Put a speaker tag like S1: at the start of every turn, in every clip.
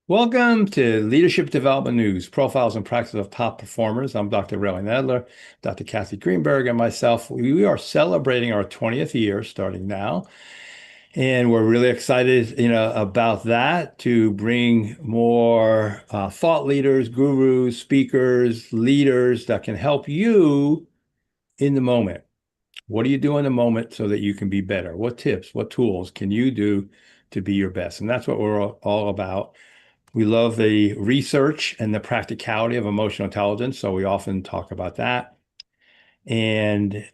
S1: Welcome to Leadership Development News, Profiles and Practice of Top Performers. I'm Dr. Rowan Adler, Dr. Kathy Greenberg, and myself. We are celebrating our 20th year starting now. And we're really excited, about that to bring more thought leaders, gurus, speakers, leaders that can help you in the moment. What do you do in the moment so that you can be better? What tips, what tools can you do to be your best? And that's what we're all about. We love the research and the practicality of emotional intelligence, so we often talk about that. And,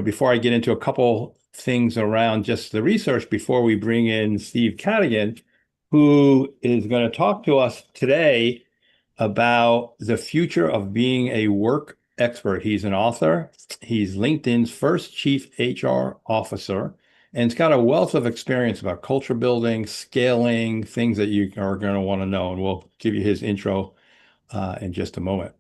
S1: before I get into a couple things around just the research, before we bring in Steve Cadigan, who is going to talk to us today about the future of being a work expert. He's an author. He's LinkedIn's first chief HR officer, and it's got a wealth of experience about culture building, scaling, things that you are going to want to know. And we'll give you his intro in just a moment.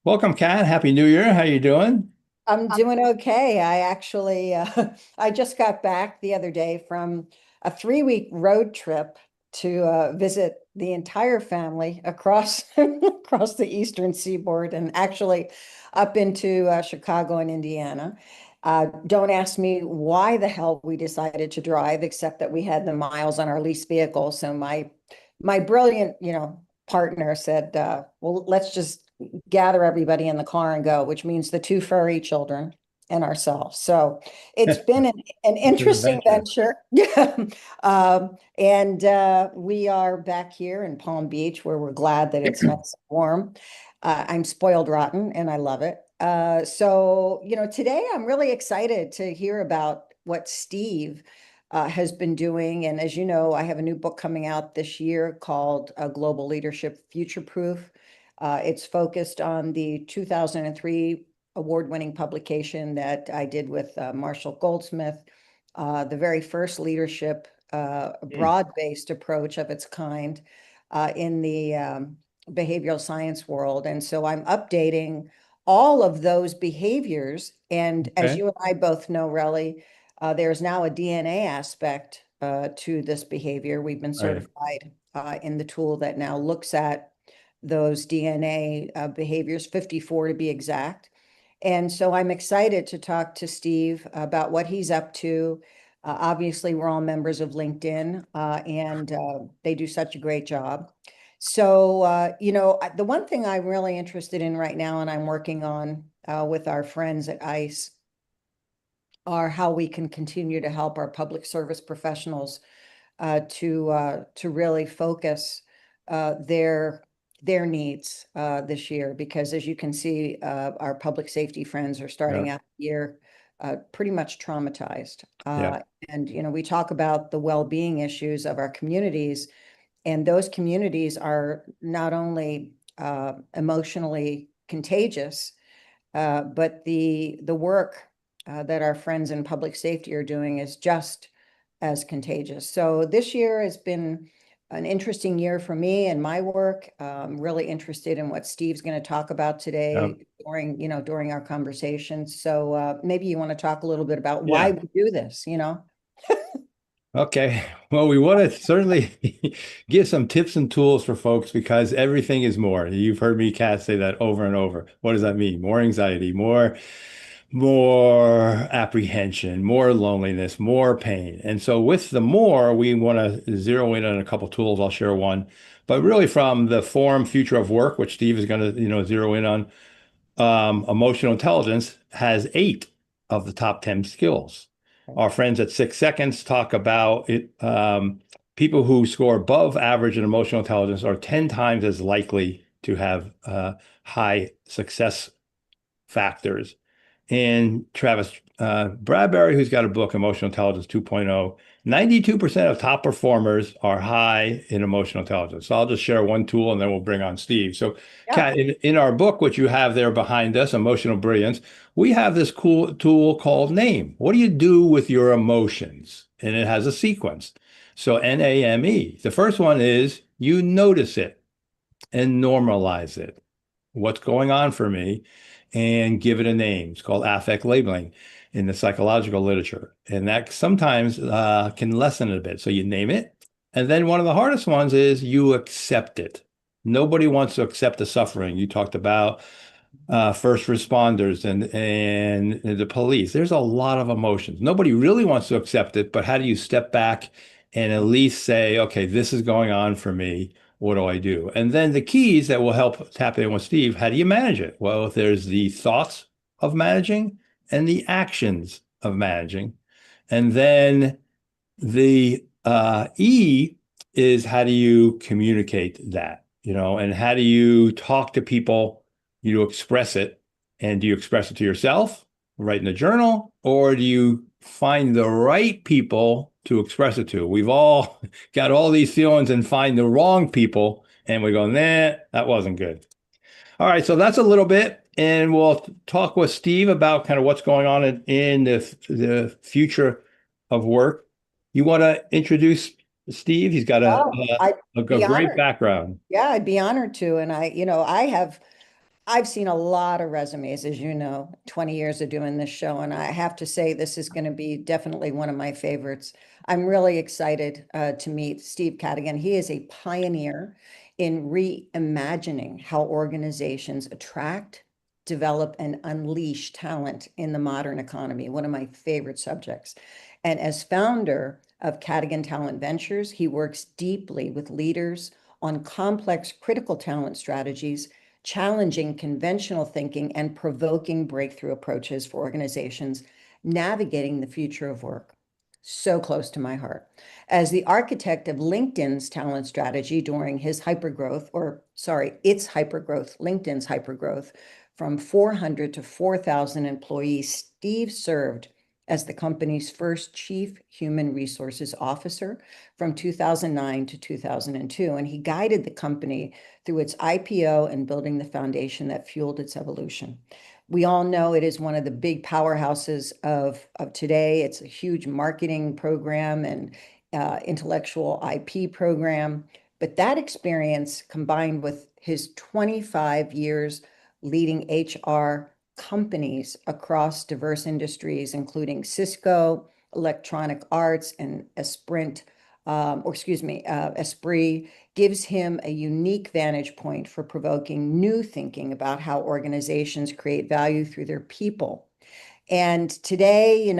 S1: Welcome, Kat. Happy New Year. How you doing?
S2: I'm doing okay. I actually I just got back the other day from a 3-week road trip to visit the entire family across across the Eastern Seaboard and actually up into Chicago and Indiana. Don't ask me why the hell we decided to drive, except that we had the miles on our lease vehicle. So my brilliant, partner said, "Well, let's just gather everybody in the car and go," which means the two furry children and ourselves. So it's been an
S1: It's an
S2: interesting
S1: adventure.
S2: venture. And we are back here in Palm Beach where we're glad that it's nice and warm. I'm spoiled rotten and I love it. Today I'm really excited to hear about what Steve has been doing. And as you know, I have a new book coming out this year called Global Leadership Future Proof. It's focused on the 2003 award-winning publication that I did with Marshall Goldsmith, the very first leadership broad-based approach of its kind in the behavioral science world. And so I'm updating all of those behaviors. And as
S1: Okay.
S2: you and I both know, Relly, there's now a DNA aspect to this behavior. We've been
S1: Right.
S2: certified in the tool that now looks at those DNA behaviors, 54 to be exact. And so I'm excited to talk to Steve about what he's up to. Obviously, we're all members of LinkedIn, and they do such a great job. So, the one thing I'm really interested in right now, and I'm working on with our friends at ICE, are how we can continue to help our public service professionals to really focus their needs this year. Because as you can see, our public safety friends are
S1: Yeah.
S2: starting out the year pretty much traumatized.
S1: Yeah.
S2: And we talk about the well-being issues of our communities, and those communities are not only emotionally contagious, but the work that our friends in public safety are doing is just as contagious. So this year has been an interesting year for me and my work. Really interested in what Steve's going to talk about
S1: Yeah.
S2: today during our conversation. So maybe you want to talk a little bit about why
S1: Yeah.
S2: we do this.
S1: Okay. Well, we want to certainly give some tips and tools for folks because everything is more. You've heard me, Kat, say that over and over. What does that mean? More anxiety, more apprehension, more loneliness, more pain. And so with the more, we want to zero in on a couple tools. I'll share one. But really from the forum Future of Work, which Steve is going to, zero in on, emotional intelligence has 8 of the top 10 skills. Our friends at 6 Seconds talk about it. People who score above average in emotional intelligence are 10 times as likely to have high success factors. And Travis Bradbury, who's got a book, Emotional Intelligence 2.0, 92% of top performers are high in emotional intelligence. So I'll just share one tool and then we'll bring on Steve. So,
S2: Yeah.
S1: Kat, in our book, which you have there behind us, Emotional Brilliance, we have this cool tool called NAME. What do you do with your emotions? And it has a sequence. So NAME. The first one is you notice it and normalize it. What's going on for me? And give it a name. It's called affect labeling in the psychological literature. And that sometimes can lessen it a bit. So you name it, And then one of the hardest ones is you accept it. Nobody wants to accept the suffering. You talked about first responders and the police. There's a lot of emotions. Nobody really wants to accept it, but how do you step back and at least say, okay, this is going on for me. What do I do? And then the keys that will help tap in with Steve, how do you manage it? Well, there's the thoughts of managing and the actions of managing. And then the E is how do you communicate that, and how do you talk to people, express it, and do you express it to yourself, write in a journal, or do you find the right people to express it to? We've all got all these feelings and find the wrong people, and we go, nah, that wasn't good. All right, so that's a little bit, and we'll talk with Steve about kind of what's going on in the future of work. You want to introduce Steve? He's got
S2: Oh, I'd
S1: a
S2: be
S1: great
S2: honored.
S1: background.
S2: Yeah, I'd be honored to. And I've seen a lot of resumes, as you know, 20 years of doing this show. And I have to say, this is going to be definitely one of my favorites. I'm really excited to meet Steve Cadigan. He is a pioneer in reimagining how organizations attract, develop, and unleash talent in the modern economy, one of my favorite subjects. And as founder of Cadigan Talent Ventures, he works deeply with leaders on complex critical talent strategies, challenging conventional thinking and provoking breakthrough approaches for organizations navigating the future of work. So close to my heart. As the architect of LinkedIn's talent strategy during his hypergrowth, or sorry, its hypergrowth, LinkedIn's hypergrowth, from 400 to 4,000 employees, Steve served as the company's first chief human resources officer from 2009 to 2002. And he guided the company through its IPO and building the foundation that fueled its evolution. We all know it is one of the big powerhouses of today. It's a huge marketing program and intellectual IP program. But that experience, combined with his 25 years leading HR companies across diverse industries, including Cisco, Electronic Arts, and Esprit, gives him a unique vantage point for provoking new thinking about how organizations create value through their people. And today,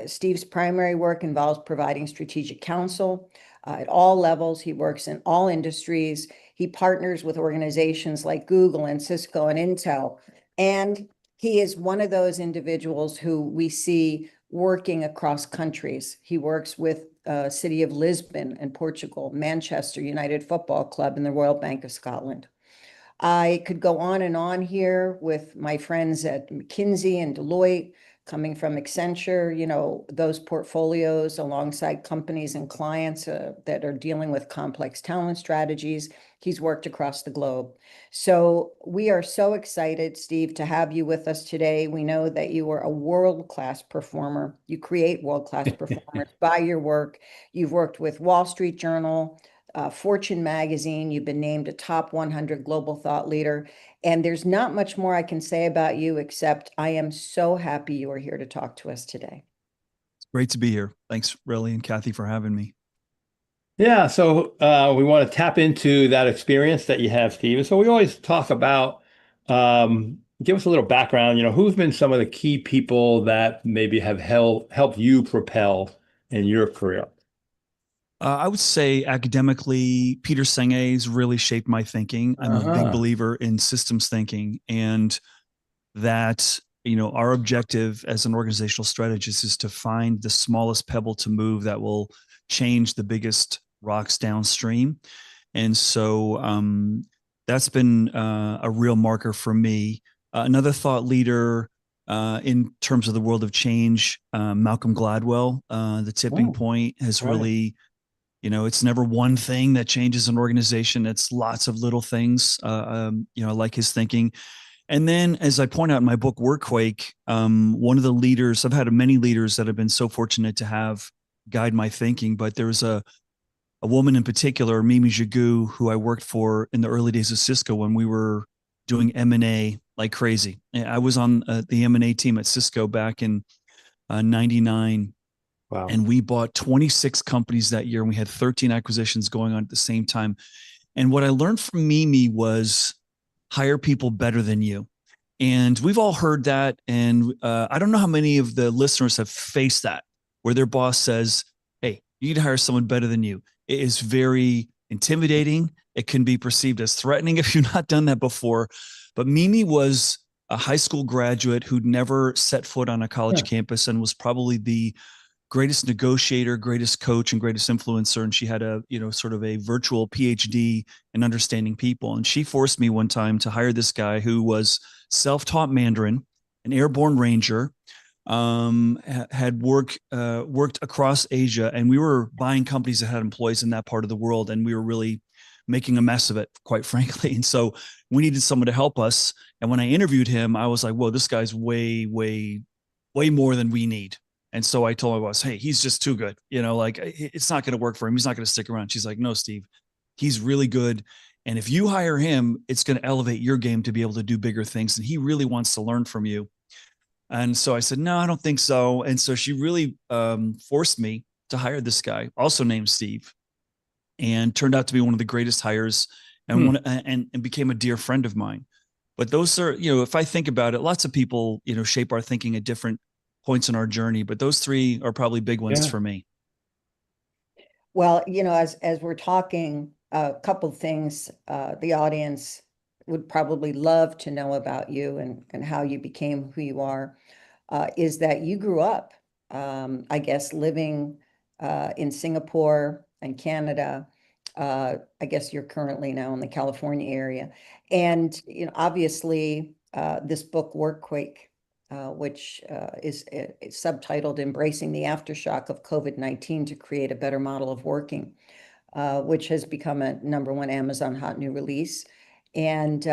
S2: Steve's primary work involves providing strategic counsel at all levels. He works in all industries. He partners with organizations like Google and Cisco and Intel. And he is one of those individuals who we see working across countries. He works with City of Lisbon in Portugal, Manchester United Football Club, and the Royal Bank of Scotland. I could go on and on here with my friends at McKinsey and Deloitte, coming from Accenture, those portfolios alongside companies and clients that are dealing with complex talent strategies. He's worked across the globe. So we are so excited, Steve, to have you with us today. We know that you are a world-class performer. You create world-class performers by your work. You've worked with Wall Street Journal, Fortune magazine. You've been named a top 100 global thought leader. And there's not much more I can say about you, except I am so happy you are here to talk to us today.
S3: It's great to be here. Thanks, Relly and Kathy, for having me.
S1: Yeah, so we want to tap into that experience that you have, Steve. And so we always talk about, give us a little background, who've been some of the key people that maybe have helped you propel in your career?
S3: I would say academically, Peter Senge's really shaped my thinking. I'm a big believer in systems thinking, and that, our objective as an organizational strategist is to find the smallest pebble to move that will change the biggest rocks downstream. And so that's been a real marker for me. Another thought leader in terms of the world of change, Malcolm Gladwell, The Tipping Point has really, it's never one thing that changes an organization. It's lots of little things. I like his thinking. And then, as I point out in my book, Workquake, one of the leaders, I've had many leaders that have been so fortunate to have guide my thinking, but there was a woman in particular, Mimi Jagu, who I worked for in the early days of Cisco when we were doing M&A like crazy. I was on the M&A team at Cisco back in 99.
S1: Wow.
S3: And we bought 26 companies that year, and we had 13 acquisitions going on at the same time. And what I learned from Mimi was hire people better than you. And we've all heard that. And I don't know how many of the listeners have faced that, where their boss says, hey, you need to hire someone better than you. It is very intimidating. It can be perceived as threatening if you've not done that before. But Mimi was a high school graduate who'd never set foot on a college campus and was probably the greatest negotiator, greatest coach, and greatest influencer. And she had a, sort of a virtual PhD in understanding people. And she forced me one time to hire this guy who was self-taught Mandarin, an airborne ranger, had worked across Asia. And we were buying companies that had employees in that part of the world. And we were really making a mess of it, quite frankly. And so we needed someone to help us. And when I interviewed him, I was like, whoa, this guy's way, way, way more than we need. And so I told my boss, hey, he's just too good. It's not going to work for him. He's not going to stick around. She's like, no, Steve, he's really good. And if you hire him, it's going to elevate your game to be able to do bigger things. And he really wants to learn from you. And so I said, no, I don't think so. And so she really forced me to hire this guy, also named Steve, and turned out to be one of the greatest hires and and became a dear friend of mine. But those are, if I think about it, lots of people, shape our thinking at different points in our journey, but those three are probably big ones for me.
S2: Well, as we're talking, a couple of things the audience would probably love to know about you and how you became who you are, is that you grew up, I guess, living in Singapore and Canada. I guess you're currently now in the California area. And, obviously, this book, Workquake, which is subtitled Embracing the Aftershock of COVID-19 to Create a Better Model of Working, which has become a #1 Amazon hot new release. And,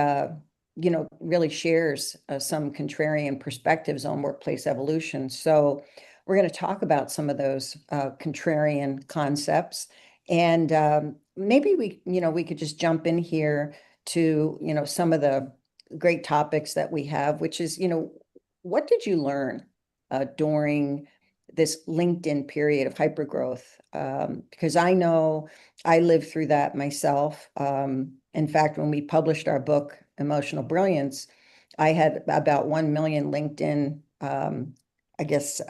S2: really shares some contrarian perspectives on workplace evolution. So we're going to talk about some of those contrarian concepts. And maybe we could just jump in here to, some of the great topics that we have, which is, what did you learn during this LinkedIn period of hypergrowth? Because I know I lived through that myself. In fact, when we published our book, Emotional Brilliance, I had about 1 million LinkedIn, I guess,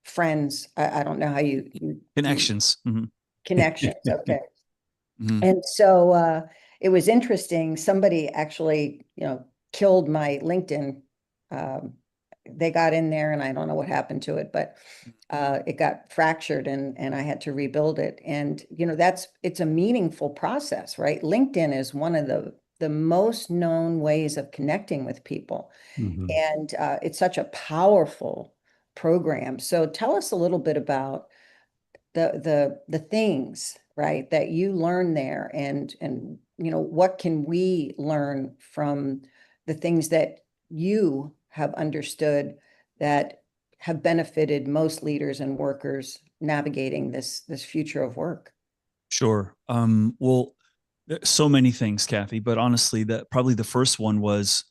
S2: friends. I don't know how you
S3: Connections.
S2: Connections. Okay. And so it was interesting. Somebody actually, killed my LinkedIn. They got in there and I don't know what happened to it, but it got fractured and I had to rebuild it. And, it's a meaningful process, right? LinkedIn is one of the most known ways of connecting with people. And it's such a powerful program. So tell us a little bit about the things, right, that you learn there, and what can we learn from the things that you have understood that have benefited most leaders and workers navigating this future of work?
S3: Sure. Well, so many things, Kathy, but honestly, that probably the first one was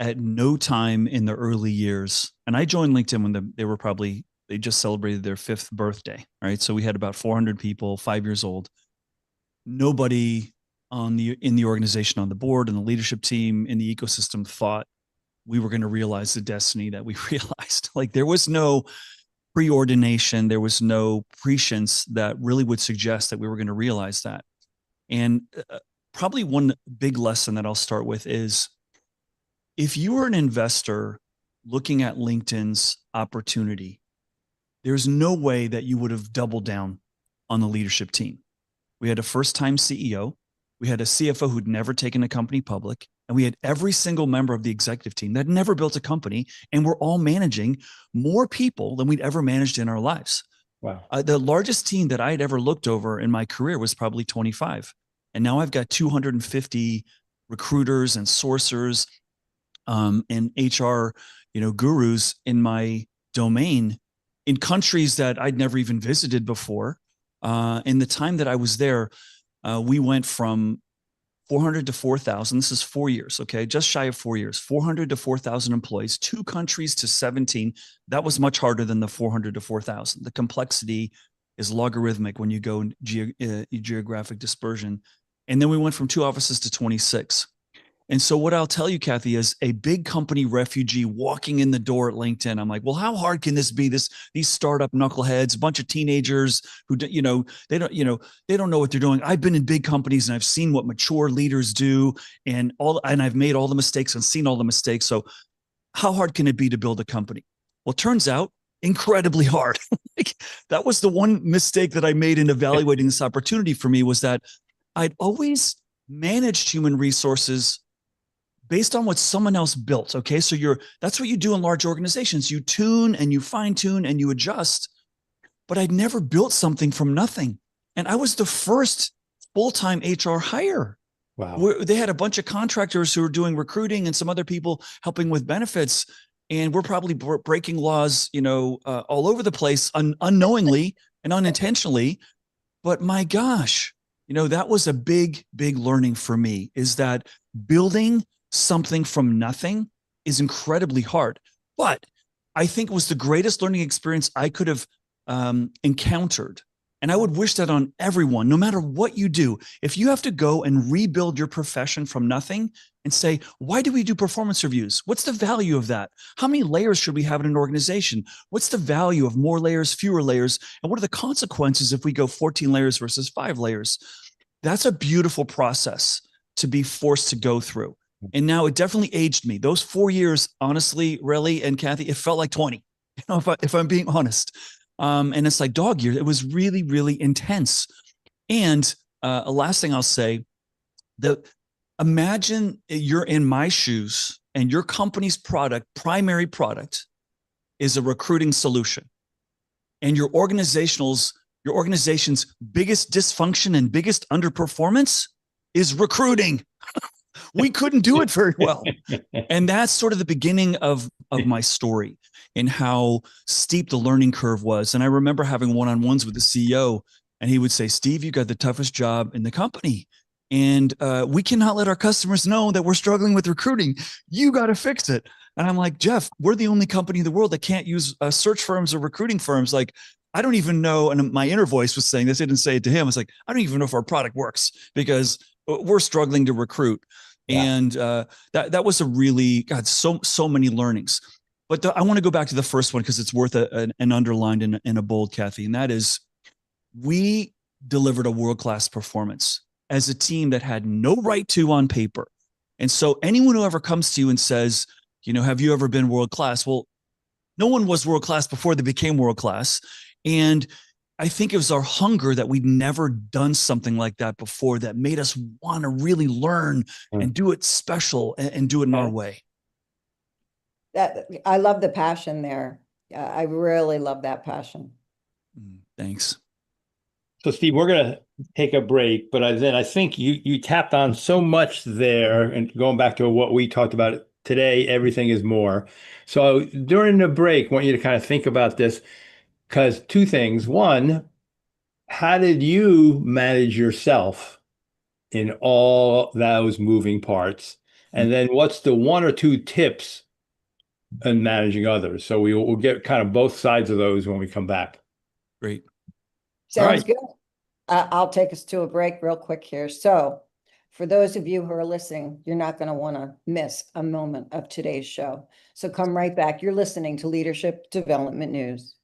S3: at no time in the early years. And I joined LinkedIn when they just celebrated their 5th birthday. Right. So we had about 400 people, 5 years old. Nobody in the organization, on the board, and the leadership team, in the ecosystem thought we were going to realize the destiny that we realized. Like, there was no preordination, there was no prescience that really would suggest that we were going to realize that. And probably one big lesson that I'll start with is, if you were an investor looking at LinkedIn's opportunity, there's no way that you would have doubled down on the leadership team. We had a first-time CEO. We had a CFO who'd never taken a company public. And we had every single member of the executive team that had never built a company. And we're all managing more people than we'd ever managed in our lives.
S1: Wow.
S3: The largest team that I had ever looked over in my career was probably 25. And now I've got 250 recruiters and sourcers and HR, gurus in my domain in countries that I'd never even visited before. In the time that I was there, we went from 400 to 4,000. This is 4 years, okay? Just shy of 4 years. 400 to 4,000 employees, 2 countries to 17. That was much harder than the 400 to 4,000. The complexity is logarithmic when you go geographic dispersion. And then we went from 2 offices to 26. And so what I'll tell you, Kathy, is a big company refugee walking in the door at LinkedIn. I'm like, well, how hard can this be? These startup knuckleheads, a bunch of teenagers who, they don't know what they're doing. I've been in big companies and I've seen what mature leaders do, and I've made all the mistakes and seen all the mistakes. So how hard can it be to build a company? Well, it turns out incredibly hard. That was the one mistake that I made in evaluating this opportunity for me, was that I'd always managed human resources based on what someone else built. Okay. So that's what you do in large organizations. You tune and you fine tune and you adjust, but I'd never built something from nothing. And I was the first full-time HR hire.
S1: Wow.
S3: They had a bunch of contractors who were doing recruiting and some other people helping with benefits. And we're probably breaking laws, all over the place unknowingly and unintentionally. But my gosh, that was a big, big learning for me, is that building something from nothing is incredibly hard. But I think it was the greatest learning experience I could have encountered. And I would wish that on everyone, no matter what you do. If you have to go and rebuild your profession from nothing and say, why do we do performance reviews? What's the value of that? How many layers should we have in an organization? What's the value of more layers, fewer layers? And what are the consequences if we go 14 layers versus 5 layers? That's a beautiful process to be forced to go through. And now it definitely aged me. Those 4 years, honestly, Relly and Kathy, it felt like 20, if I'm being honest. And it's like dog years. It was really, really intense. And a last thing I'll say, imagine you're in my shoes and your company's primary product is a recruiting solution. And your organization's biggest dysfunction and biggest underperformance is recruiting. We couldn't do it very well. And that's sort of the beginning of my story and how steep the learning curve was. And I remember having one-on-ones with the CEO, and he would say, Steve, you got the toughest job in the company. And we cannot let our customers know that we're struggling with recruiting. You got to fix it. And I'm like, Jeff, we're the only company in the world that can't use search firms or recruiting firms. Like, I don't even know. And my inner voice was saying this. I didn't say it to him. I was like, I don't even know if our product works because we're struggling to recruit. Yeah. And that was a really, God, so many learnings. But I want to go back to the first one because it's worth an underlined and a bold, Kathy. And that is, we delivered a world-class performance as a team that had no right to on paper. And so anyone who ever comes to you and says, have you ever been world-class? Well, no one was world-class before they became world-class. And I think it was our hunger that we'd never done something like that before that made us want to really learn and do it special and do it in our way.
S2: I love the passion there. I really love that passion.
S3: Thanks.
S1: So Steve, we're going to take a break, but then I think you tapped on so much there, and going back to what we talked about today, everything is more. So during the break, I want you to kind of think about this, because 2 things. One, how did you manage yourself in all those moving parts? And then what's the 1 or 2 tips in managing others? So we'll get kind of both sides of those when we come back.
S3: Great.
S2: Sounds good. I'll take us to a break real quick here. So for those of you who are listening, you're not going to want to miss a moment of today's show. So come right back. You're listening to Leadership Development News.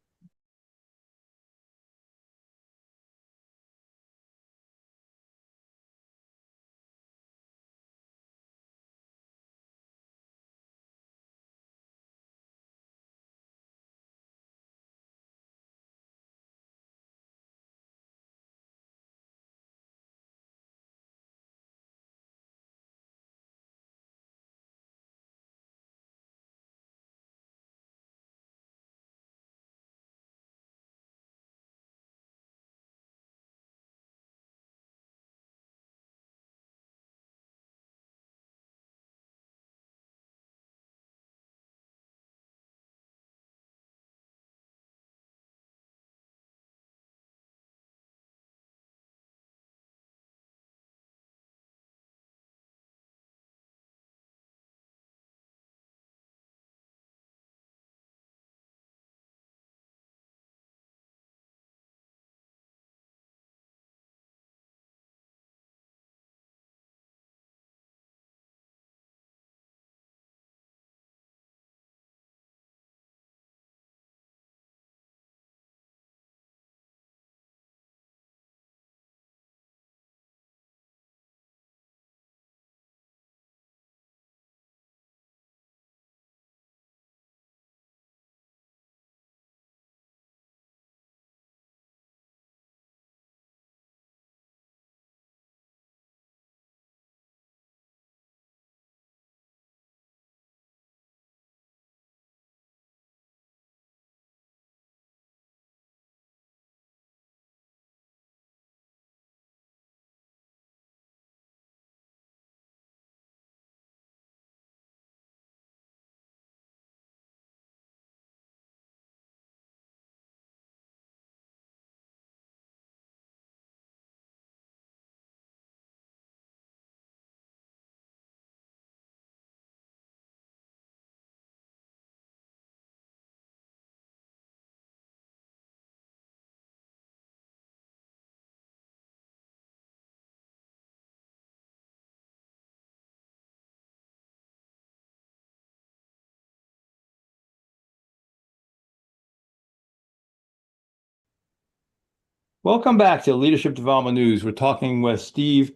S1: Welcome back to Leadership Development News. We're talking with Steve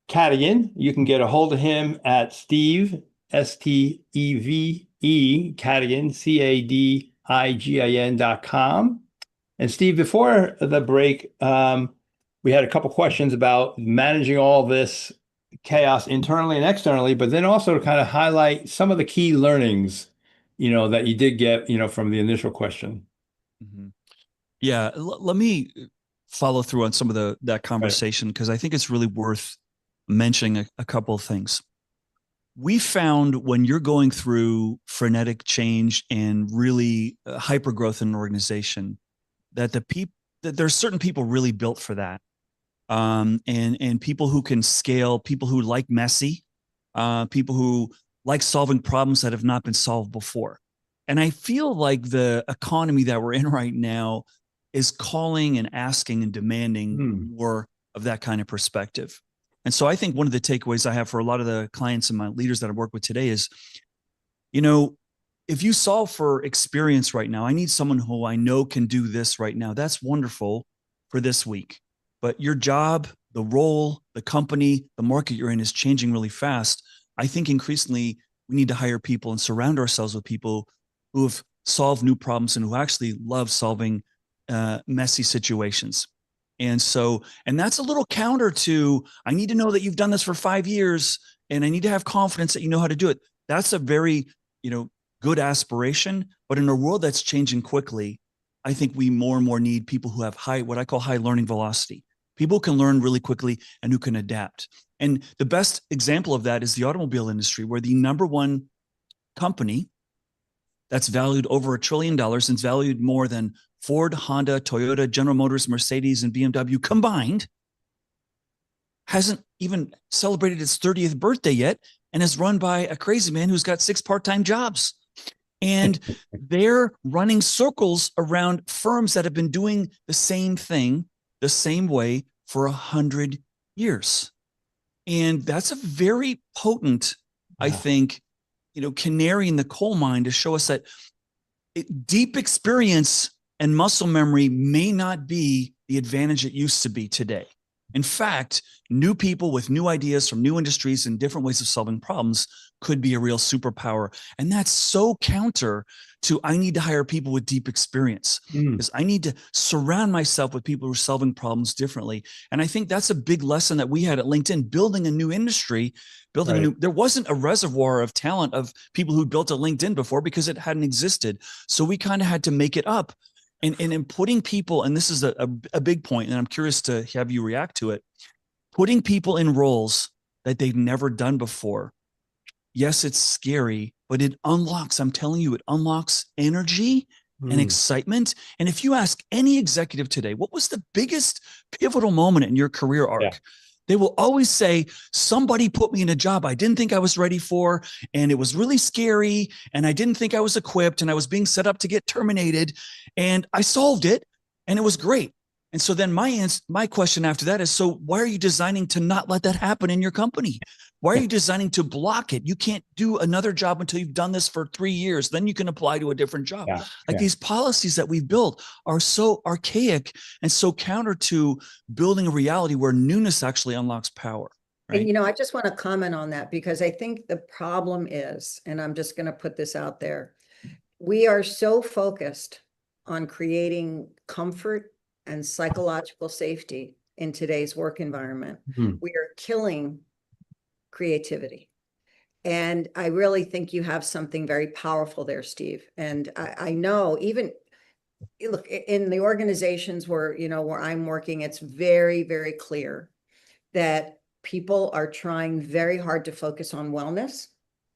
S1: Cadigan. You can get a hold of him at Steve, Steve, Cadigan, Cadigin.com. And Steve, before the break, we had a couple questions about managing all this chaos internally and externally, but then also to kind of highlight some of the key learnings, that you did get, from the initial question.
S3: Mm-hmm. Yeah, let me follow through on some of that conversation, because I think it's really worth mentioning a couple of things. We found when you're going through frenetic change and really hyper growth in an organization, that that there's certain people really built for that, and people who can scale, people who like messy, people who like solving problems that have not been solved before. And I feel like the economy that we're in right now is calling and asking and demanding more of that kind of perspective. And so I think one of the takeaways I have for a lot of the clients and my leaders that I work with today is, if you solve for experience right now, I need someone who I know can do this right now. That's wonderful for this week. But your job, the role, the company, the market you're in is changing really fast. I think increasingly we need to hire people and surround ourselves with people who have solved new problems and who actually love solving messy situations. And that's a little counter to, I need to know that you've done this for 5 years and I need to have confidence that you know how to do it. That's a very, good aspiration. But in a world that's changing quickly, I think we more and more need people who have what I call high learning velocity. People who can learn really quickly and who can adapt. And the best example of that is the automobile industry, where the number one company that's valued over $1 trillion and is valued more than Ford, Honda, Toyota, General Motors, Mercedes, and BMW combined, hasn't even celebrated its 30th birthday yet and is run by a crazy man who's got 6 part-time jobs. And they're running circles around firms that have been doing the same thing the same way for 100 years. And that's a very potent, I think, canary in the coal mine to show us that deep experience and muscle memory may not be the advantage it used to be today. In fact, new people with new ideas from new industries and different ways of solving problems could be a real superpower. And that's so counter to, I need to hire people with deep experience, because I need to surround myself with people who are solving problems differently. And I think that's a big lesson that we had at LinkedIn, building a new industry, there wasn't a reservoir of talent of people who built a LinkedIn before because it hadn't existed. So we kind of had to make it up. And in putting people, and this is a big point, and I'm curious to have you react to it, putting people in roles that they've never done before. Yes, it's scary, but it unlocks, I'm telling you, it unlocks energy and excitement. And if you ask any executive today, what was the biggest pivotal moment in your career arc? Yeah. They will always say, somebody put me in a job I didn't think I was ready for, and it was really scary, and I didn't think I was equipped, and I was being set up to get terminated, and I solved it, and it was great. And so then my question after that is, so why are you designing to not let that happen in your company? Why are you designing to block it? You can't do another job until you've done this for 3 years. Then you can apply to a different job. These policies that we've built are so archaic and so counter to building a reality where newness actually unlocks power. Right?
S2: And, I just want to comment on that, because I think the problem is, and I'm just going to put this out there, we are so focused on creating comfort and psychological safety in today's work environment. We are killing creativity. And I really think you have something very powerful there, Steve. And I know, even look, in the organizations where I'm working, it's very, very clear that people are trying very hard to focus on wellness.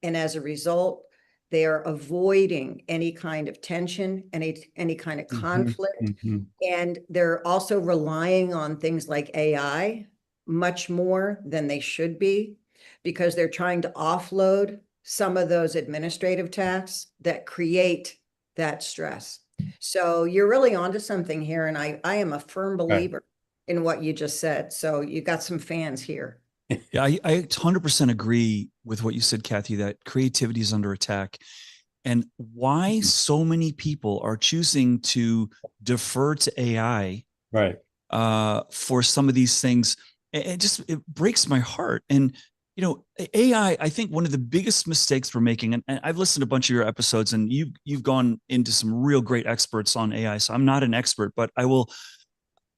S2: And as a result, they are avoiding any kind of tension, any kind of conflict. And they're also relying on things like AI much more than they should be, because they're trying to offload some of those administrative tasks that create that stress. So you're really onto something here. And I am a firm believer in what you just said. So you got some fans here.
S3: Yeah, I 100% agree with what you said, Kathy, that creativity is under attack. And why so many people are choosing to defer to AI for some of these things. It breaks my heart. And AI, I think one of the biggest mistakes we're making, and I've listened to a bunch of your episodes, and you've gone into some real great experts on AI. So I'm not an expert, but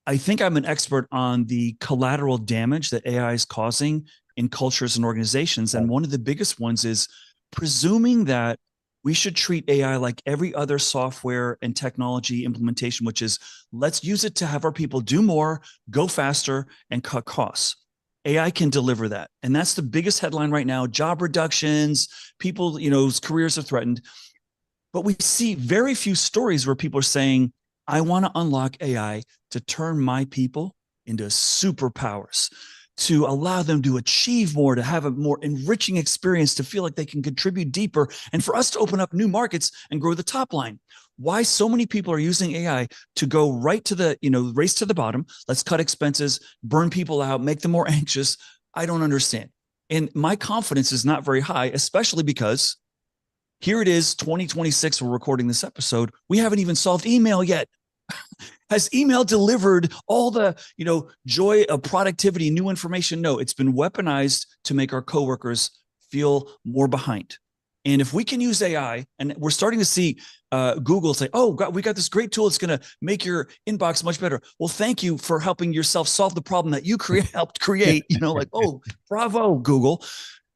S3: I think I'm an expert on the collateral damage that AI is causing in cultures and organizations. And one of the biggest ones is presuming that we should treat AI like every other software and technology implementation, which is let's use it to have our people do more, go faster, and cut costs. AI can deliver that. And that's the biggest headline right now. Job reductions, people, whose careers are threatened. But we see very few stories where people are saying, I want to unlock AI to turn my people into superpowers, to allow them to achieve more, to have a more enriching experience, to feel like they can contribute deeper, and for us to open up new markets and grow the top line. Why so many people are using AI to go right to the, race to the bottom. Let's cut expenses, burn people out, make them more anxious. I don't understand. And my confidence is not very high, especially because here it is, 2026, we're recording this episode. We haven't even solved email yet. Has email delivered all the, joy of productivity, new information? No, it's been weaponized to make our coworkers feel more behind. And if we can use AI, and we're starting to see Google say, oh, God, we got this great tool. It's going to make your inbox much better. Well, thank you for helping yourself solve the problem that you helped create, oh, bravo, Google.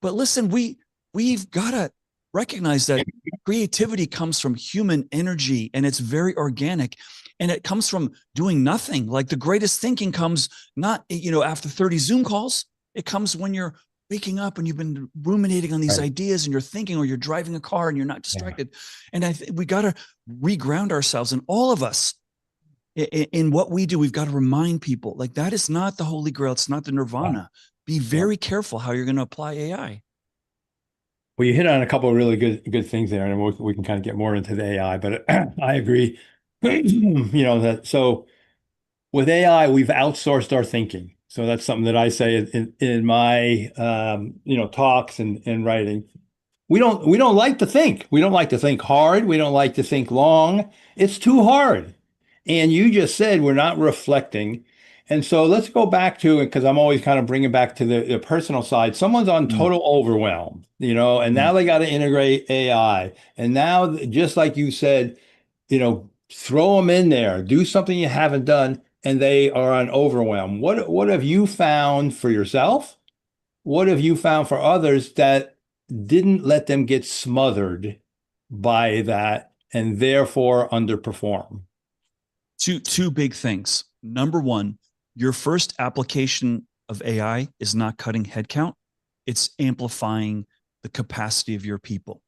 S3: But listen, we've got to recognize that creativity comes from human energy, and it's very organic, and it comes from doing nothing. Like the greatest thinking comes not, after 30 Zoom calls. It comes when you're waking up and you've been ruminating on these ideas, and you're thinking, or you're driving a car and you're not distracted. And we got to reground ourselves, and all of us in what we do. We've got to remind people, like, that is not the holy grail. It's not the nirvana. Be very careful how you're going to apply AI.
S1: Well, you hit on a couple of really good things there, and we can kind of get more into the AI, but I agree. So with AI, we've outsourced our thinking. So that's something that I say in my talks and writing. We don't like to think. We don't like to think hard. We don't like to think long. It's too hard. And you just said we're not reflecting. And so let's go back to it, because I'm always kind of bringing back to the personal side. Someone's on total overwhelm, and now they got to integrate AI. And now, just like you said, throw them in there, do something you haven't done, and they are on overwhelm. What have you found for yourself? What have you found for others that didn't let them get smothered by that and therefore underperform?
S3: Two big things. Number one, your first application of AI is not cutting headcount. It's amplifying the capacity of your people,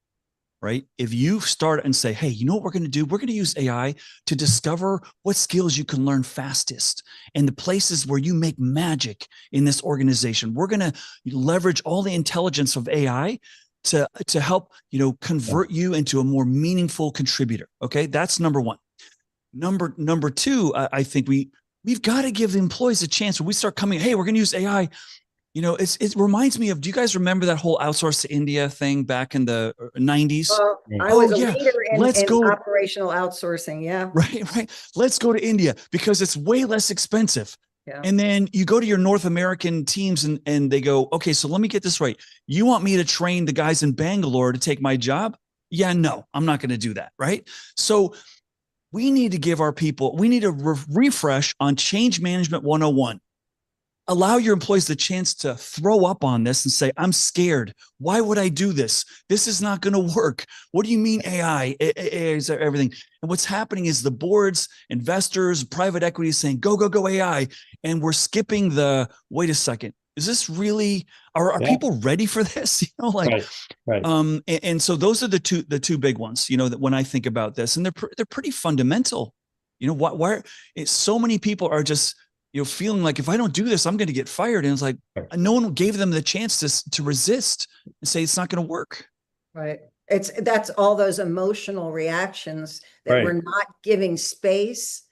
S3: right? If you start and say, hey, you know what we're going to do? We're going to use AI to discover what skills you can learn fastest and the places where you make magic in this organization. We're going to leverage all the intelligence of AI to help, convert you into a more meaningful contributor. Okay. That's number one. Number two, I think we've got to give the employees a chance. When we start coming, hey, we're going to use AI. It reminds me of, do you guys remember that whole outsource to India thing back in the 90s?
S2: Well, I was a leader in operational outsourcing. Yeah.
S3: Right. Let's go to India because it's way less expensive. Yeah. And then you go to your North American teams and they go, okay, so let me get this right. You want me to train the guys in Bangalore to take my job? Yeah, no, I'm not going to do that. Right. So we need to give our people, we need to refresh on change management 101. Allow your employees the chance to throw up on this and say, I'm scared. Why would I do this? This is not going to work. What do you mean AI is everything? And what's happening is the boards, investors, private equity is saying, go, go, go AI. And we're skipping wait a second. Is this really, are people ready for this? Right. And so those are the two big ones, that when I think about this, and they're pretty fundamental. Why so many people are just, feeling like, if I don't do this, I'm going to get fired. And it's like, no one gave them the chance to resist and say, it's not going to work.
S2: Right. That's all those emotional reactions that we're not giving space,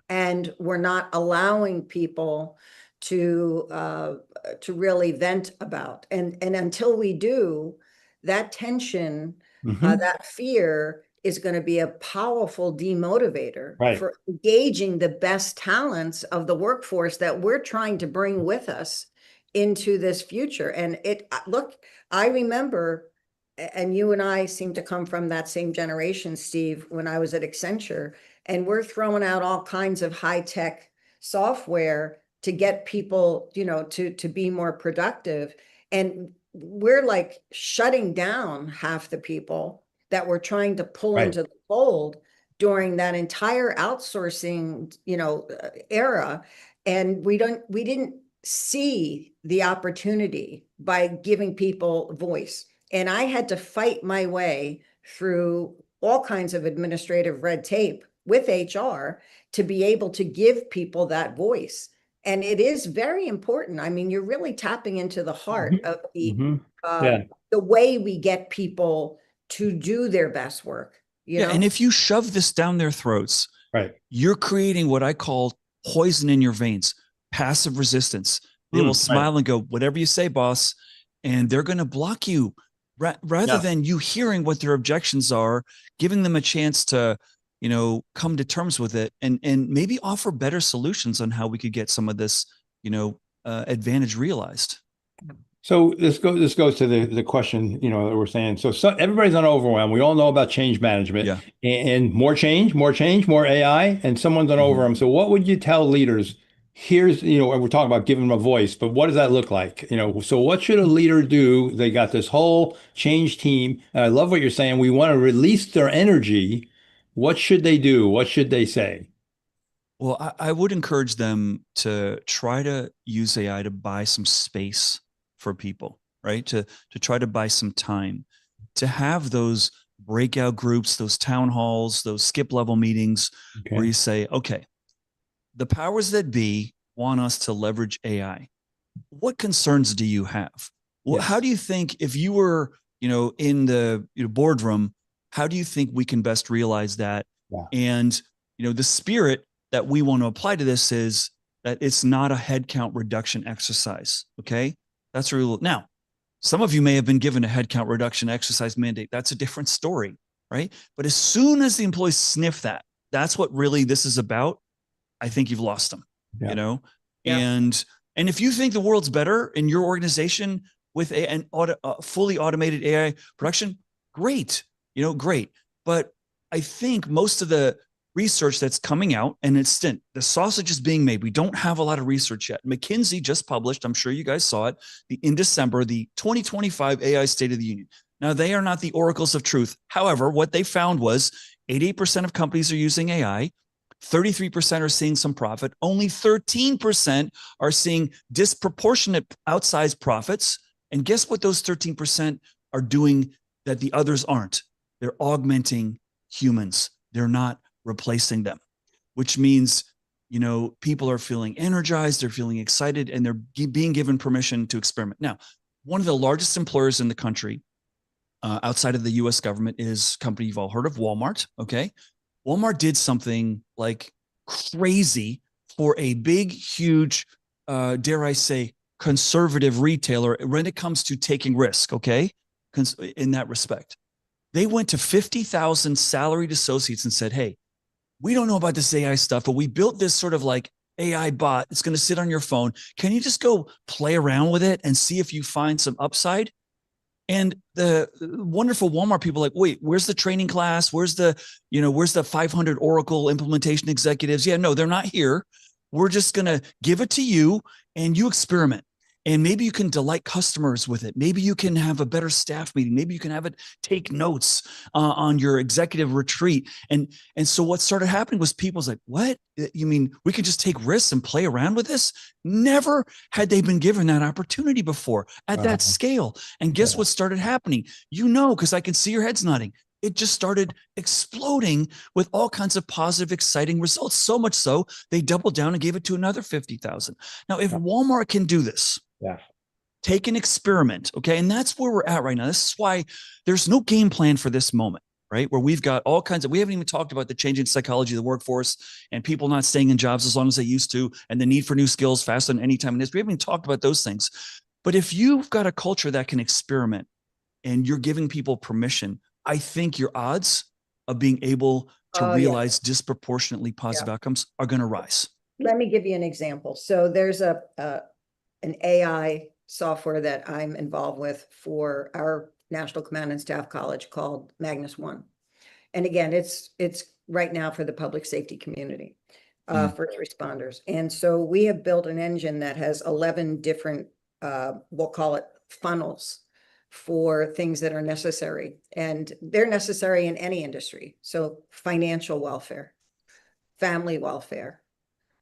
S2: and we're not allowing people to really vent about. And until we do, that tension, that fear is going to be a powerful demotivator
S1: Right.
S2: for engaging the best talents of the workforce that we're trying to bring with us into this future. And look, I remember, and you and I seem to come from that same generation, Steve, when I was at Accenture, and we're throwing out all kinds of high-tech software to get people, to be more productive. And we're like shutting down half the people that we're trying to pull into the fold during that entire outsourcing, era. And we didn't see the opportunity by giving people voice. And I had to fight my way through all kinds of administrative red tape with HR to be able to give people that voice. And it is very important. I mean, you're really tapping into the heart of the way we get people to do their best work. You know?
S3: And if you shove this down their throats, you're creating what I call poison in your veins, passive resistance. They will smile and go, whatever you say, boss, and they're going to block you rather than you hearing what their objections are, giving them a chance to, come to terms with it and maybe offer better solutions on how we could get some of this, advantage realized.
S1: So this goes to the question, that we're saying. So everybody's on overwhelm. We all know about change management and more change, more AI, and someone's on overwhelm. So what would you tell leaders? Here's, we're talking about giving them a voice, but what does that look like? So what should a leader do? They got this whole change team. And I love what you're saying. We want to release their energy. What should they do? What should they say?
S3: Well, I would encourage them to try to use AI to buy some space for people, right? To try to buy some time, to have those breakout groups, those town halls, those skip level meetings where you say, okay, the powers that be want us to leverage AI. What concerns do you have? Well, how do you think if you were, in the boardroom, how do you think we can best realize that? And, the spirit that we want to apply to this is that it's not a headcount reduction exercise. Okay. That's real. Now, some of you may have been given a headcount reduction exercise mandate. That's a different story, right? But as soon as the employees sniff that, that's what really this is about. I think you've lost them, and if you think the world's better in your organization with fully automated AI production, great, great. But I think most of the research that's coming out, and the sausage is being made. We don't have a lot of research yet. McKinsey just published, I'm sure you guys saw it, in December, the 2025 AI State of the Union. Now, they are not the oracles of truth. However, what they found was 88% of companies are using AI. 33% are seeing some profit. Only 13% are seeing disproportionate outsized profits. And guess what those 13% are doing that the others aren't? They're augmenting humans. They're not replacing them, which means, people are feeling energized, they're feeling excited, and they're being given permission to experiment. Now, one of the largest employers in the country outside of the US government is a company you've all heard of, Walmart. Okay. Walmart did something like crazy for a big, huge, dare I say, conservative retailer when it comes to taking risk, okay? In that respect. They went to 50,000 salaried associates and said, hey, we don't know about this AI stuff, but we built this sort of like AI bot. It's going to sit on your phone. Can you just go play around with it and see if you find some upside? And the wonderful Walmart people are like, wait, where's the training class? Where's the 500 Oracle implementation executives? Yeah, no, they're not here. We're just going to give it to you and you experiment. And maybe you can delight customers with it. Maybe you can have a better staff meeting. Maybe you can have it take notes on your executive retreat. And so what started happening was people's like, what? You mean we could just take risks and play around with this? Never had they been given that opportunity before at that scale. And guess what started happening? Because I can see your heads nodding. It just started exploding with all kinds of positive, exciting results. So much so they doubled down and gave it to another 50,000. Now, if Walmart can do this, take an experiment, okay? And that's where we're at right now. This is why there's no game plan for this moment, right? Where we've got all kinds of, we haven't even talked about the changing psychology of the workforce and people not staying in jobs as long as they used to, and the need for new skills faster than any time in history. We haven't even talked about those things. But if you've got a culture that can experiment and you're giving people permission, I think your odds of being able to
S2: Oh, yeah.
S3: realize disproportionately positive
S2: Yeah.
S3: outcomes are going to rise.
S2: Let me give you an example. So there's an AI software that I'm involved with for our National Command and Staff College called Magnus One. And again, it's right now for the public safety community, first responders. And so we have built an engine that has 11 different, we'll call it funnels for things that are necessary. And they're necessary in any industry. So financial welfare, family welfare,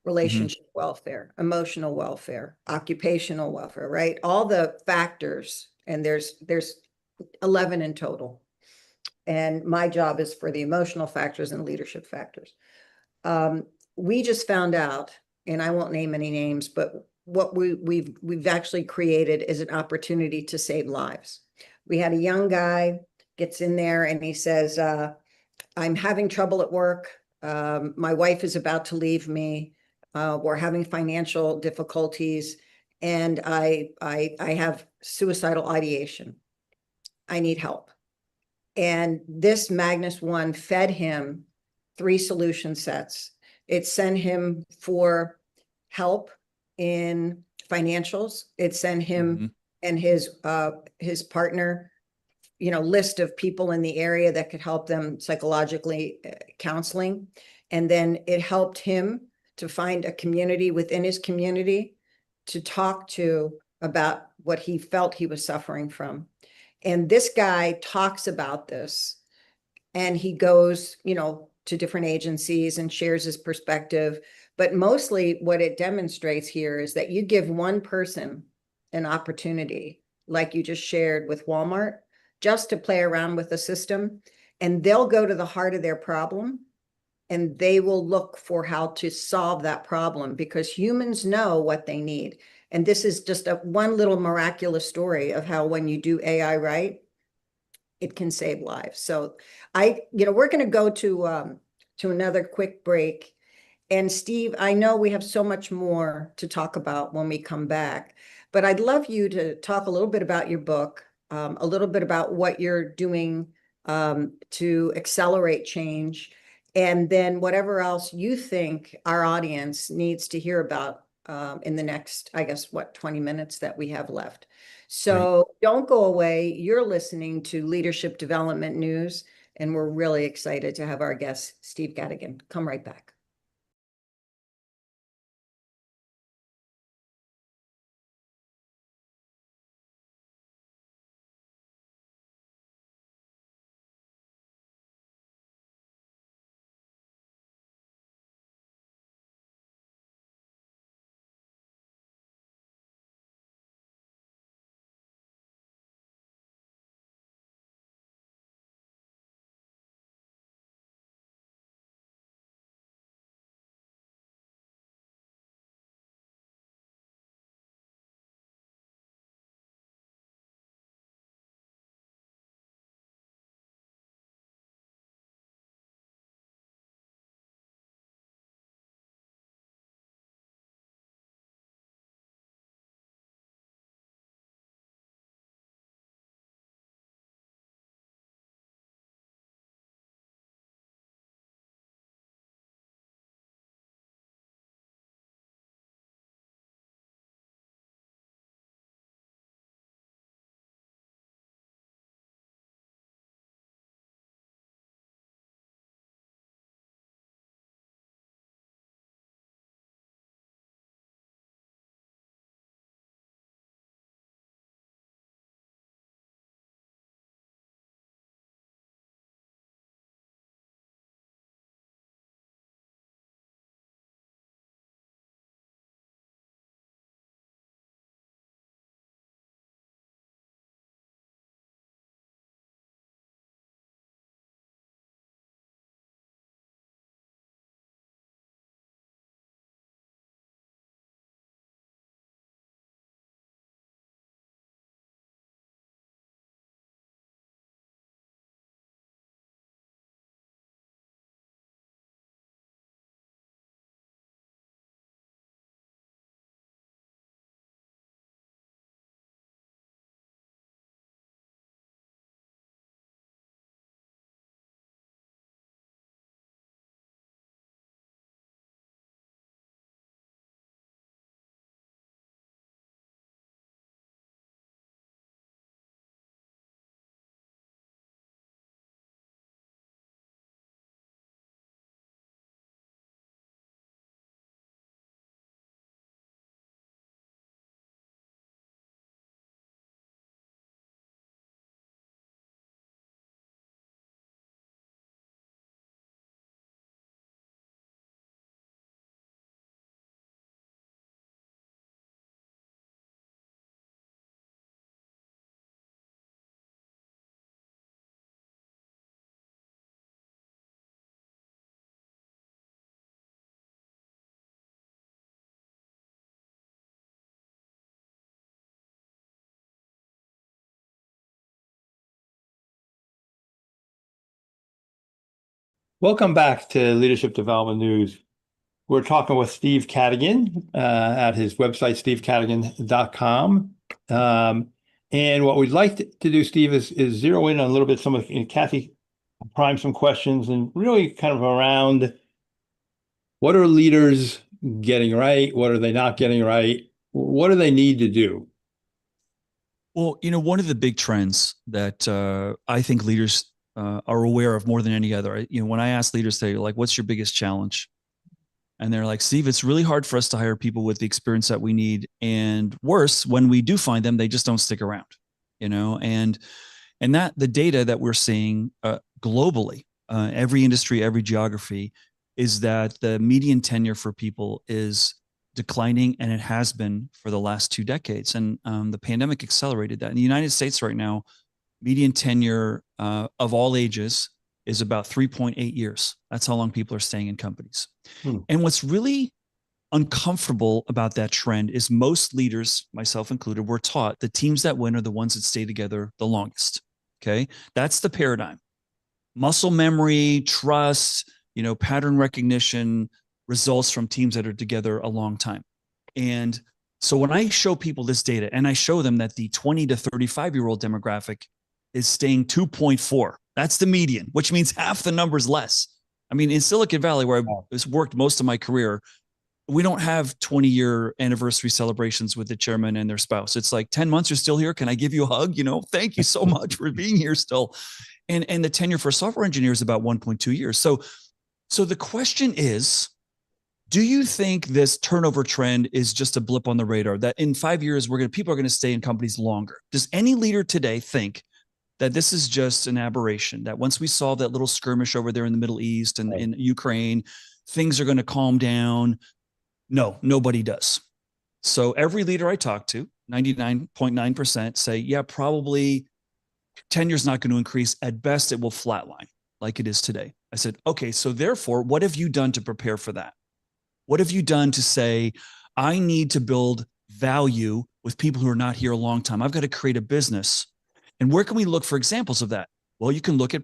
S2: relationship welfare, emotional welfare, occupational welfare, right? All the factors, and there's 11 in total. And my job is for the emotional factors and leadership factors. We just found out, and I won't name any names, but what we've actually created is an opportunity to save lives. We had a young guy gets in there and he says, I'm having trouble at work. My wife is about to leave me. We're having financial difficulties, and I have suicidal ideation. I need help. And this Magnus One fed him 3 solution sets. It sent him for help in financials. It sent him and his partner, list of people in the area that could help them psychologically, counseling. And then it helped him to find a community within his community to talk to about what he felt he was suffering from. And this guy talks about this, and he goes, to different agencies and shares his perspective. But mostly what it demonstrates here is that you give one person an opportunity, like you just shared with Walmart, just to play around with the system, and they'll go to the heart of their problem, and they will look for how to solve that problem, because humans know what they need. And this is just one little miraculous story of how when you do AI right, it can save lives. So we're going to go to another quick break. And Steve, I know we have so much more to talk about when we come back, but I'd love you to talk a little bit about your book, a little bit about what you're doing to accelerate change, and then whatever else you think our audience needs to hear about in the next, 20 minutes that we have left. So don't go away. You're listening to Leadership Development News, and we're really excited to have our guest, Steve Cadigan. Come right back.
S1: Welcome back to Leadership Development News. We're talking with Steve Cadigan at his website, stevecadigan.com. And what we'd like to do, Steve, is zero in on a little bit. Kathy primed some questions and really kind of around what are leaders getting right? What are they not getting right? What do they need to do?
S3: Well, one of the big trends that I think leaders are aware of more than any other, when I ask leaders, say, like, what's your biggest challenge? And they're like, Steve, it's really hard for us to hire people with the experience that we need. And worse, when we do find them, they just don't stick around, and that the data that we're seeing globally, every industry, every geography, is that the median tenure for people is declining, and it has been for the last 2 decades. And the pandemic accelerated that. In the United States right now, median tenure of all ages is about 3.8 years. That's how long people are staying in companies. And what's really uncomfortable about that trend is most leaders, myself included, were taught the teams that win are the ones that stay together the longest. Okay. That's the paradigm. Muscle memory, trust, pattern recognition results from teams that are together a long time. And so when I show people this data and I show them that the 20 to 35-year-old demographic is staying 2.4, that's the median, which means half the number's less. I mean, in Silicon Valley, where I've worked most of my career, we don't have 20-year anniversary celebrations with the chairman and their spouse. It's like 10 months, you're still here. Can I give you a hug? Thank you so much for being here still. And the tenure for a software engineer is about 1.2 years. So the question is, do you think this turnover trend is just a blip on the radar, that in 5 years, people are going to stay in companies longer? Does any leader today think that this is just an aberration, that once we solve that little skirmish over there in the Middle East and in Ukraine, things are going to calm down? No, nobody does. So every leader I talk to, 99.9%, say, yeah, probably tenure's not going to increase. At best, it will flatline like it is today. I said, okay, so therefore, what have you done to prepare for that? What have you done to say, I need to build value with people who are not here a long time? I've got to create a business. And where can we look for examples of that? Well, you can look at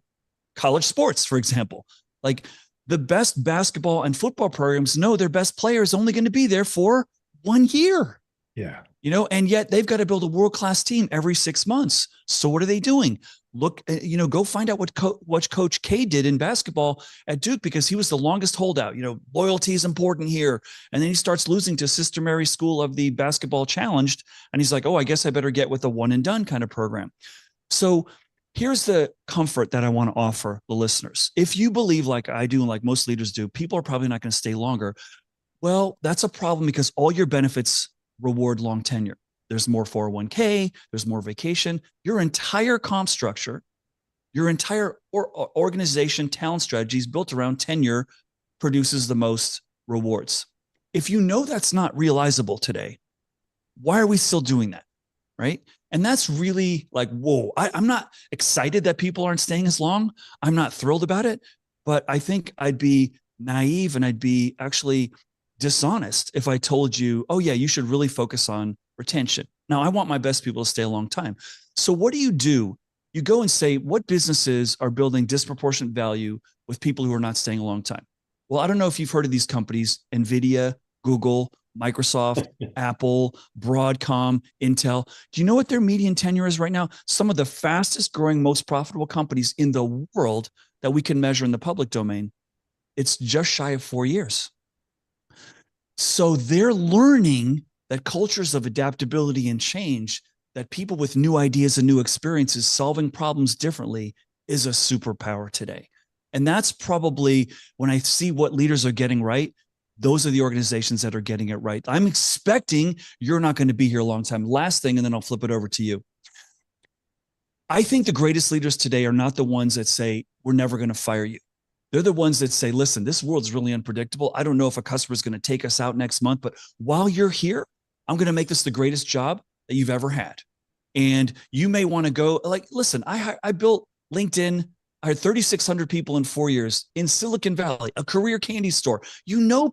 S3: college sports, for example. Like the best basketball and football programs know their best player is only going to be there for 1 year.
S1: Yeah.
S3: And yet they've got to build a world-class team every 6 months. So what are they doing? Look, go find out what Coach K did in basketball at Duke, because he was the longest holdout. Loyalty is important here. And then he starts losing to Sister Mary School of the Basketball Challenged. And he's like, oh, I guess I better get with a one and done kind of program. So here's the comfort that I want to offer the listeners. If you believe, like I do and like most leaders do, people are probably not going to stay longer. Well, that's a problem, because all your benefits reward long tenure. There's more 401k, there's more vacation. Your entire comp structure, your entire organization talent strategy is built around tenure, produces the most rewards. If you know that's not realizable today, why are we still doing that? Right? And that's really like, whoa, I'm not excited that people aren't staying as long. I'm not thrilled about it, but I think I'd be naive and I'd be actually dishonest if I told you, oh yeah, you should really focus on retention. Now, I want my best people to stay a long time. So what do? You go and say, what businesses are building disproportionate value with people who are not staying a long time? Well, I don't know if you've heard of these companies, NVIDIA, Google, Microsoft, Apple, Broadcom, Intel. Do you know what their median tenure is right now? Some of the fastest growing, most profitable companies in the world that we can measure in the public domain, it's just shy of 4 years. So they're learning that cultures of adaptability and change, that people with new ideas and new experiences solving problems differently, is a superpower today. And that's probably, when I see what leaders are getting right, those are the organizations that are getting it right. I'm expecting you're not going to be here a long time. Last thing, and then I'll flip it over to you. I think the greatest leaders today are not the ones that say, we're never going to fire you. They're the ones that say, listen, this world's really unpredictable. I don't know if a customer is going to take us out next month, but while you're here, I'm going to make this the greatest job that you've ever had. And you may want to go, like, listen, I built LinkedIn. I had 3,600 people in 4 years in Silicon Valley, a career candy store.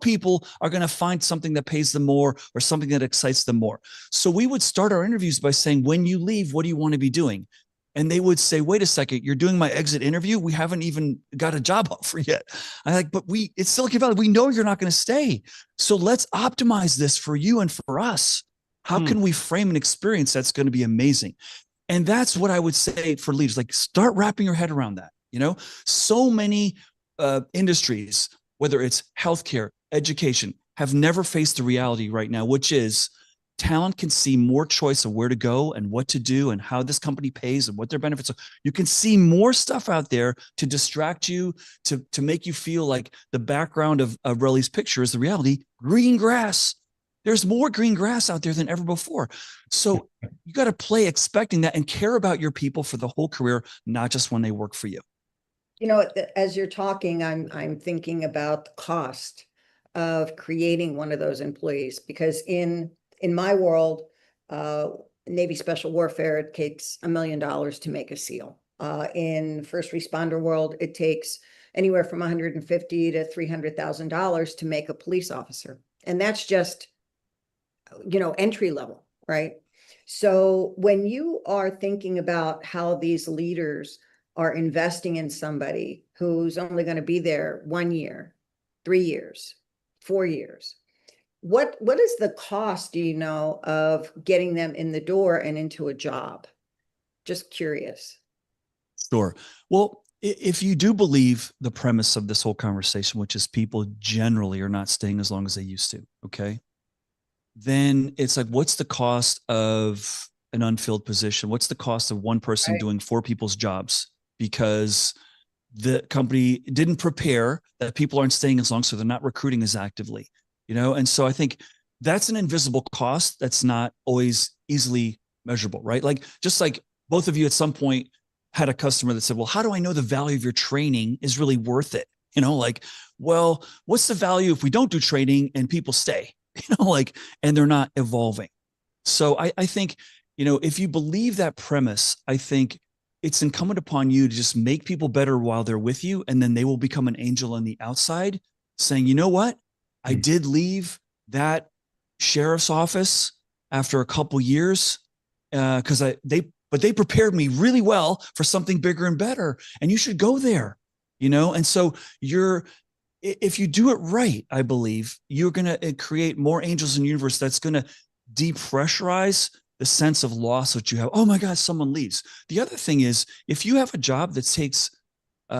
S3: People are going to find something that pays them more or something that excites them more. So we would start our interviews by saying, when you leave, what do you want to be doing? And they would say, wait a second, you're doing my exit interview. We haven't even got a job offer yet. I'm like, but it's Silicon Valley. We know you're not going to stay. So let's optimize this for you and for us. How can we frame an experience that's going to be amazing? And that's what I would say for leaders, like start wrapping your head around that. So many industries, whether it's healthcare, education, have never faced the reality right now, which is talent can see more choice of where to go and what to do and how this company pays and what their benefits are. You can see more stuff out there to distract you, to make you feel like the background of Relly's picture is the reality. Green grass. There's more green grass out there than ever before. So you got to play expecting that and care about your people for the whole career, not just when they work for you.
S2: As you're talking, I'm thinking about the cost of creating one of those employees, because in my world, Navy Special Warfare, it takes $1 million to make a SEAL. In first responder world, it takes anywhere from $150,000 to $300,000 to make a police officer. And that's just, entry level, right? So when you are thinking about how these leaders are investing in somebody who's only going to be there 1 year, 3 years, 4 years, what is the cost, of getting them in the door and into a job? Just curious.
S3: Sure. Well, if you do believe the premise of this whole conversation, which is people generally are not staying as long as they used to, okay, then it's like, what's the cost of an unfilled position? What's the cost of one person doing 4 people's jobs? Because the company didn't prepare that people aren't staying as long, so they're not recruiting as actively. And so I think that's an invisible cost that's not always easily measurable, right? Like, just like both of you at some point had a customer that said, well, how do I know the value of your training is really worth it? Well, what's the value if we don't do training and people stay, and they're not evolving? So I think, if you believe that premise, I think it's incumbent upon you to just make people better while they're with you. And then they will become an angel on the outside saying, you know what? I did leave that sheriff's office after a couple years because they prepared me really well for something bigger and better, and you should go there, And so if you do it right, I believe you're going to create more angels in the universe. That's going to depressurize the sense of loss that you have. Oh my God, someone leaves. The other thing is, if you have a job that takes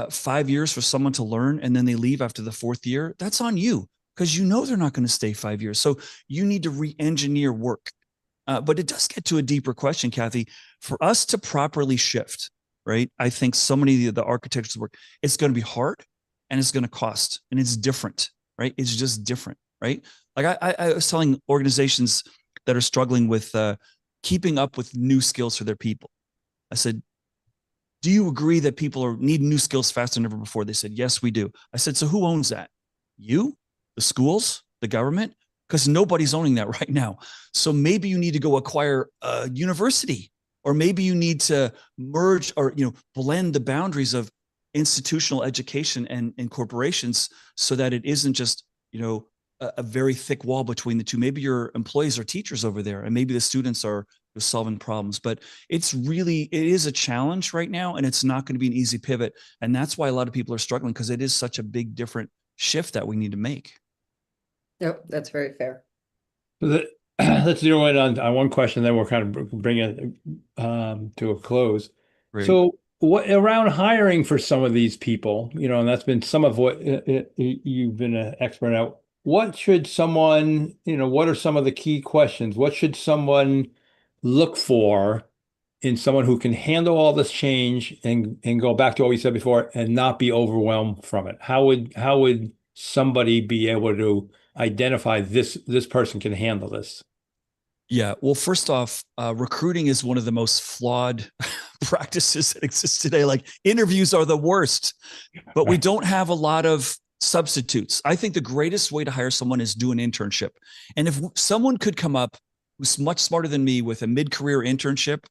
S3: 5 years for someone to learn and then they leave after the 4th year, that's on you, because they're not going to stay 5 years. So you need to re-engineer work. But it does get to a deeper question, Kathy. For us to properly shift, right? I think so many of the architectures work, it's going to be hard and it's going to cost, and it's different, right? It's just different, right? Like I was telling organizations that are struggling with keeping up with new skills for their people. I said, do you agree that people need new skills faster than ever before? They said, yes, we do. I said, so who owns that? You, the schools, the government? Because nobody's owning that right now. So maybe you need to go acquire a university, or maybe you need to merge or blend the boundaries of institutional education and corporations, so that it isn't just a very thick wall between the two. Maybe your employees are teachers over there, and maybe the students are solving problems. But it is a challenge right now, and it's not going to be an easy pivot. And that's why a lot of people are struggling, because it is such a big different shift that we need to make.
S2: Yep, that's very fair.
S1: Let's zero in on one question, then we'll kind of bring it to a close. Great. So what around hiring for some of these people, and that's been some of what you've been an expert at. What should someone, what are some of the key questions? What should someone look for in someone who can handle all this change and go back to what we said before and not be overwhelmed from it? How would somebody be able to identify this person can handle this?
S3: Yeah. Well, first off, recruiting is one of the most flawed practices that exist today. Like, interviews are the worst, but we don't have a lot of substitutes. I think the greatest way to hire someone is do an internship. And if someone could come up who's much smarter than me with a mid-career internship,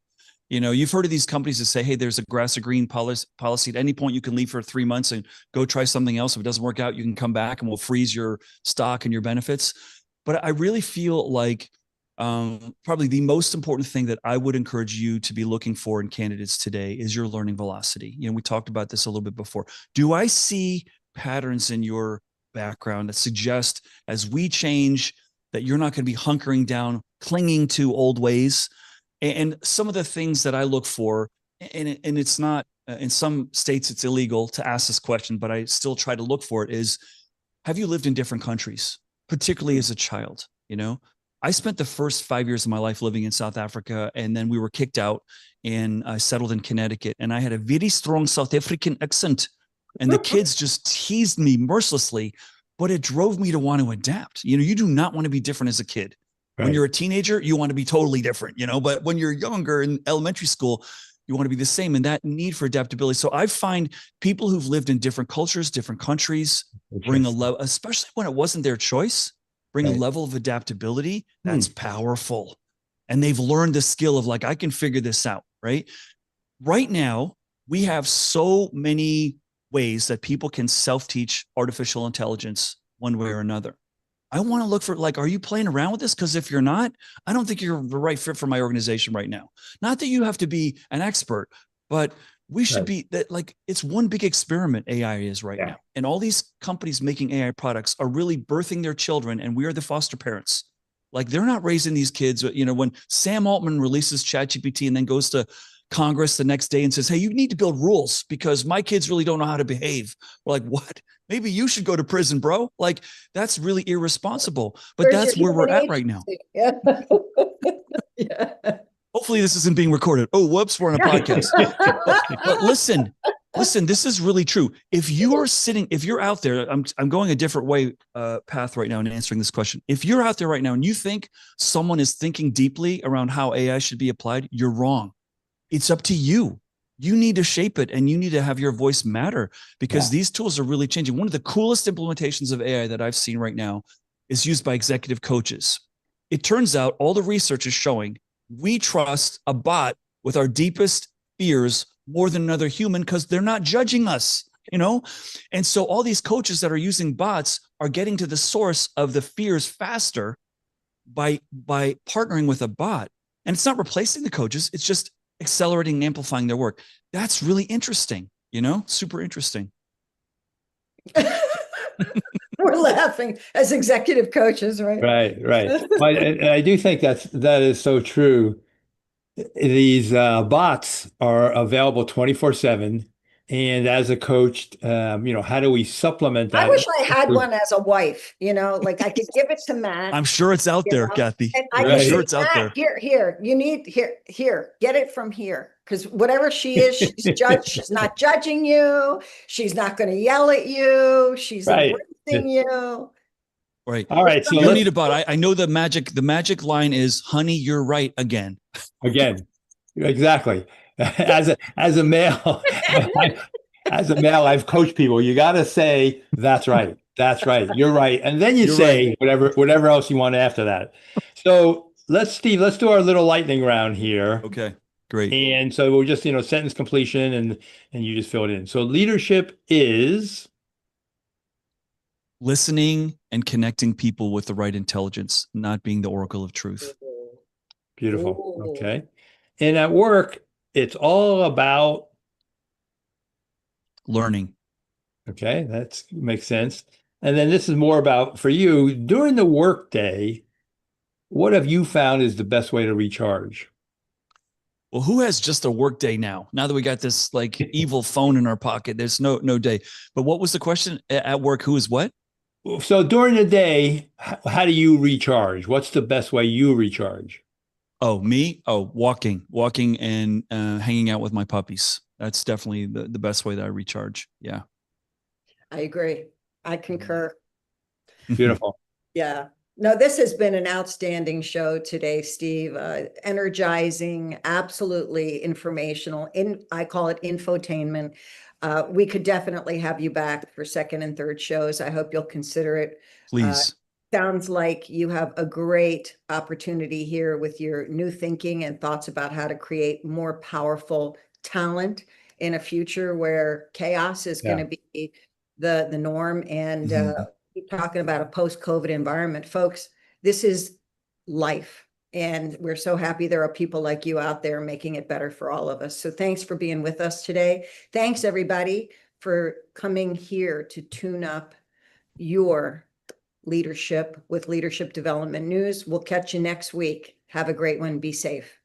S3: you've heard of these companies that say, hey, there's a grass or green policy. At any point, you can leave for 3 months and go try something else. If it doesn't work out, you can come back and we'll freeze your stock and your benefits. But I really feel like Probably the most important thing that I would encourage you to be looking for in candidates today is your learning velocity. We talked about this a little bit before. Do I see patterns in your background that suggest as we change that you're not going to be hunkering down, clinging to old ways? And some of the things that I look for, and it's not, in some states it's illegal to ask this question, but I still try to look for it, is, have you lived in different countries, particularly as a child? I spent the first 5 years of my life living in South Africa, and then we were kicked out, and I settled in Connecticut, and I had a very strong South African accent, and the kids just teased me mercilessly, but it drove me to want to adapt. You do not want to be different as a kid. Right. When you're a teenager, you want to be totally different, but when you're younger in elementary school, you want to be the same, and that need for adaptability. So I find people who've lived in different cultures, different countries, bring a level, especially when it wasn't their choice, bring a level of adaptability that's powerful. And they've learned the skill of I can figure this out, right? Right now, we have so many ways that people can self-teach artificial intelligence one way or another. I want to look for, are you playing around with this? Because if you're not, I don't think you're the right fit for my organization right now. Not that you have to be an expert, but we should be that, it's one big experiment AI is right now. And all these companies making AI products are really birthing their children, and we are the foster parents. They're not raising these kids. When Sam Altman releases ChatGPT and then goes to Congress the next day and says, hey, you need to build rules because my kids really don't know how to behave. We're like, what? Maybe you should go to prison, bro. That's really irresponsible. But that's where we're at right now.
S2: Yeah.
S3: Hopefully this isn't being recorded. Oh, whoops, we're on a podcast. But listen, this is really true. If you're out there, I'm going a different way path right now in answering this question. If you're out there right now and you think someone is thinking deeply around how AI should be applied, you're wrong. It's up to you. You need to shape it, and you need to have your voice matter, because these tools are really changing. One of the coolest implementations of AI that I've seen right now is used by executive coaches. It turns out all the research is showing we trust a bot with our deepest fears more than another human because they're not judging us, And so all these coaches that are using bots are getting to the source of the fears faster by partnering with a bot. And it's not replacing the coaches. It's just accelerating and amplifying their work. That's really interesting, super interesting.
S2: We're laughing as executive coaches, right?
S1: Right. I do think that is so true. These bots are available 24/7. And as a coach, how do we supplement that?
S2: I wish I had one as a wife, I could give it to Matt.
S3: I'm sure it's out there, Kathy.
S2: I'm sure it's out there. Here, you need, here, get it from here. Because whatever she is, she's not judging you. She's not going to yell at you. She's embracing you.
S3: Right.
S1: All right. So
S3: you don't need a bot. I know the magic line is, honey, you're right again.
S1: Again. Exactly. As a male, I've coached people. You got to say, that's right. That's right. You're right. And then you're say right. whatever else you want after that. So let's do our little lightning round here.
S3: Okay, great.
S1: And so we'll just, sentence completion and you just fill it in. So leadership is
S3: listening and connecting people with the right intelligence, not being the oracle of truth.
S1: Beautiful. Ooh. Okay. And at work, it's all about
S3: learning.
S1: Okay, that makes sense. And then this is more about, for you, during the workday, what have you found is the best way to recharge?
S3: Well, who has just a work day now? Now that we got this evil phone in our pocket, there's no day. But what was the question at work? Who is what?
S1: So during the day, how do you recharge? What's the best way you recharge?
S3: Oh, me? Oh, walking and hanging out with my puppies. That's definitely the best way that I recharge. Yeah.
S2: I agree. I concur.
S1: Beautiful.
S2: Yeah. No, this has been an outstanding show today, Steve. Energizing, absolutely informational. I call it infotainment. We could definitely have you back for second and third shows. I hope you'll consider it.
S3: Please.
S2: Sounds like you have a great opportunity here with your new thinking and thoughts about how to create more powerful talent in a future where chaos is going to be the norm. And keep talking about a post-COVID environment. Folks, this is life. And we're so happy there are people like you out there making it better for all of us. So thanks for being with us today. Thanks, everybody, for coming here to tune up your leadership with Leadership Development News. We'll catch you next week. Have a great one. Be safe.